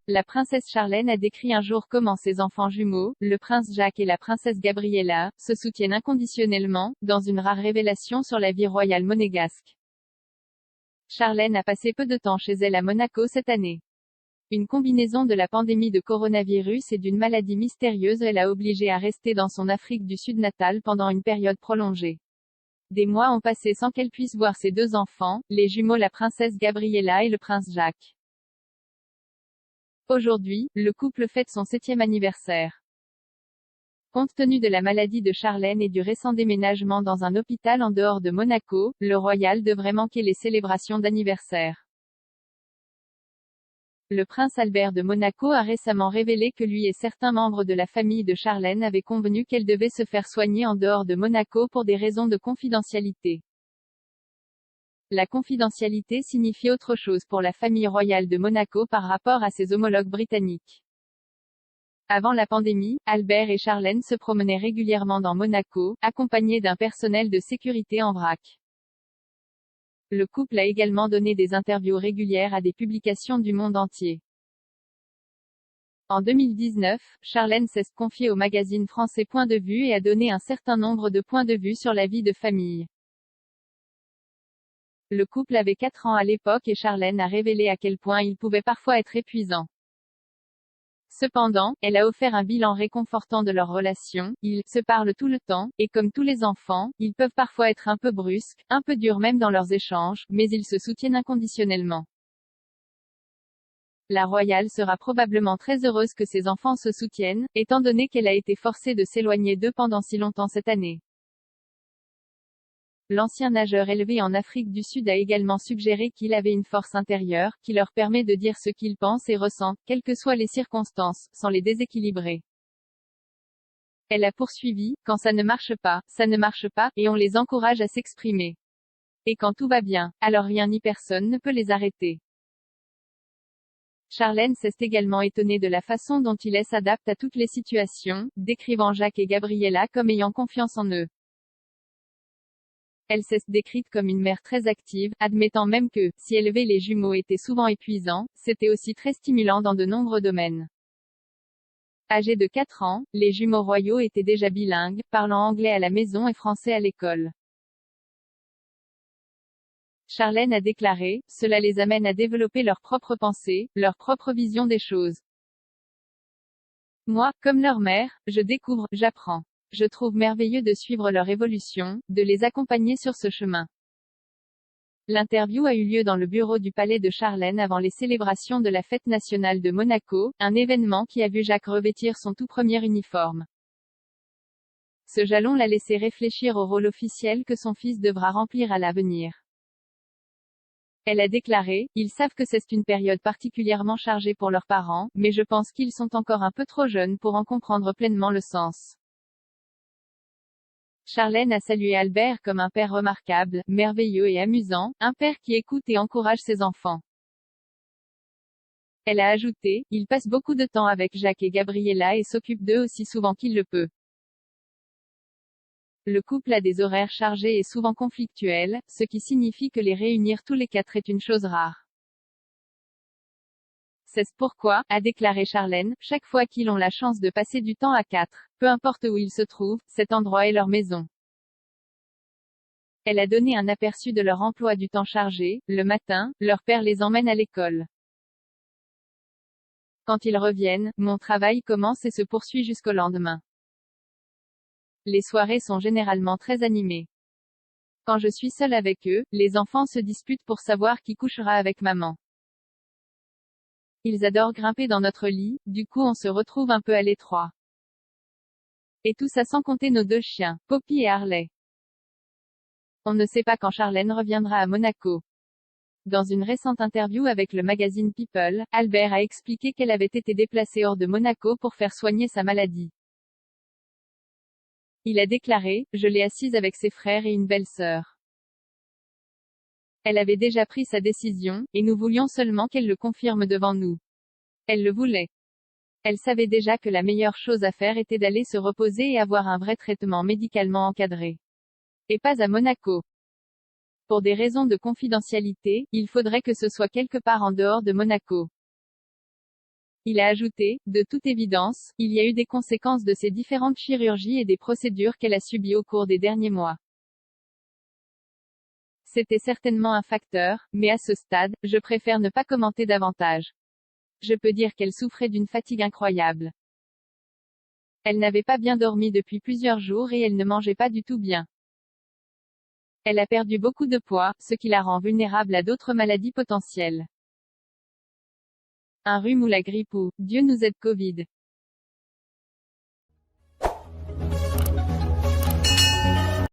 la princesse Charlène a décrit un jour comment ses enfants jumeaux, le prince Jacques et la princesse Gabriella, se soutiennent inconditionnellement, dans une rare révélation sur la vie royale monégasque. Charlène a passé peu de temps chez elle à Monaco cette année. Une combinaison de la pandémie de coronavirus et d'une maladie mystérieuse l'a obligée à rester dans son Afrique du Sud natale pendant une période prolongée. Des mois ont passé sans qu'elle puisse voir ses deux enfants, les jumeaux la princesse Gabriella et le prince Jacques. Aujourd'hui, le couple fête son 7e anniversaire. Compte tenu de la maladie de Charlène et du récent déménagement dans un hôpital en dehors de Monaco, le royal devrait manquer les célébrations d'anniversaire. Le prince Albert de Monaco a récemment révélé que lui et certains membres de la famille de Charlène avaient convenu qu'elle devait se faire soigner en dehors de Monaco pour des raisons de confidentialité. La confidentialité signifie autre chose pour la famille royale de Monaco par rapport à ses homologues britanniques. Avant la pandémie, Albert et Charlène se promenaient régulièrement dans Monaco, accompagnés d'un personnel de sécurité en vrac. Le couple a également donné des interviews régulières à des publications du monde entier. En 2019, Charlène s'est confiée au magazine français Point de vue et a donné un certain nombre de points de vue sur la vie de famille. Le couple avait 4 ans à l'époque et Charlène a révélé à quel point il pouvait parfois être épuisant. Cependant, elle a offert un bilan réconfortant de leur relation, ils se parlent tout le temps, et comme tous les enfants, ils peuvent parfois être un peu brusques, un peu durs même dans leurs échanges, mais ils se soutiennent inconditionnellement. La royale sera probablement très heureuse que ses enfants se soutiennent, étant donné qu'elle a été forcée de s'éloigner d'eux pendant si longtemps cette année. L'ancien nageur élevé en Afrique du Sud a également suggéré qu'il avait une force intérieure, qui leur permet de dire ce qu'ils pensent et ressentent, quelles que soient les circonstances, sans les déséquilibrer. Elle a poursuivi, quand ça ne marche pas, et on les encourage à s'exprimer. Et quand tout va bien, alors rien ni personne ne peut les arrêter. Charlène s'est également étonnée de la façon dont ils s'adaptent à toutes les situations, décrivant Jacques et Gabriella comme ayant confiance en eux. Elle s'est décrite comme une mère très active, admettant même que, si élever les jumeaux était souvent épuisant, c'était aussi très stimulant dans de nombreux domaines. Âgés de 4 ans, les jumeaux royaux étaient déjà bilingues, parlant anglais à la maison et français à l'école. Charlène a déclaré, « Cela les amène à développer leurs propres pensées, leur propre vision des choses. Moi, comme leur mère, je découvre, j'apprends. Je trouve merveilleux de suivre leur évolution, de les accompagner sur ce chemin. » L'interview a eu lieu dans le bureau du palais de Charlène avant les célébrations de la fête nationale de Monaco, un événement qui a vu Jacques revêtir son tout premier uniforme. Ce jalon l'a laissé réfléchir au rôle officiel que son fils devra remplir à l'avenir. Elle a déclaré, « Ils savent que c'est une période particulièrement chargée pour leurs parents, mais je pense qu'ils sont encore un peu trop jeunes pour en comprendre pleinement le sens. » Charlène a salué Albert comme un père remarquable, merveilleux et amusant, un père qui écoute et encourage ses enfants. Elle a ajouté, « Il passe beaucoup de temps avec Jacques et Gabriella et s'occupe d'eux aussi souvent qu'il le peut. » Le couple a des horaires chargés et souvent conflictuels, ce qui signifie que les réunir tous les 4 est une chose rare. C'est pourquoi, a déclaré Charlène, chaque fois qu'ils ont la chance de passer du temps à 4, peu importe où ils se trouvent, cet endroit est leur maison. Elle a donné un aperçu de leur emploi du temps chargé, le matin, leur père les emmène à l'école. Quand ils reviennent, mon travail commence et se poursuit jusqu'au lendemain. Les soirées sont généralement très animées. Quand je suis seule avec eux, les enfants se disputent pour savoir qui couchera avec maman. Ils adorent grimper dans notre lit, du coup on se retrouve un peu à l'étroit. Et tout ça sans compter nos 2 chiens, Poppy et Harley. On ne sait pas quand Charlène reviendra à Monaco. Dans une récente interview avec le magazine People, Albert a expliqué qu'elle avait été déplacée hors de Monaco pour faire soigner sa maladie. Il a déclaré, « Je l'ai assise avec ses frères et une belle-sœur. Elle avait déjà pris sa décision, et nous voulions seulement qu'elle le confirme devant nous. Elle le voulait. Elle savait déjà que la meilleure chose à faire était d'aller se reposer et avoir un vrai traitement médicalement encadré. Et pas à Monaco. Pour des raisons de confidentialité, il faudrait que ce soit quelque part en dehors de Monaco. Il a ajouté, de toute évidence, il y a eu des conséquences de ces différentes chirurgies et des procédures qu'elle a subies au cours des derniers mois. C'était certainement un facteur, mais à ce stade, je préfère ne pas commenter davantage. Je peux dire qu'elle souffrait d'une fatigue incroyable. Elle n'avait pas bien dormi depuis plusieurs jours et elle ne mangeait pas du tout bien. Elle a perdu beaucoup de poids, ce qui la rend vulnérable à d'autres maladies potentielles. Un rhume ou la grippe ou, Dieu nous aide Covid.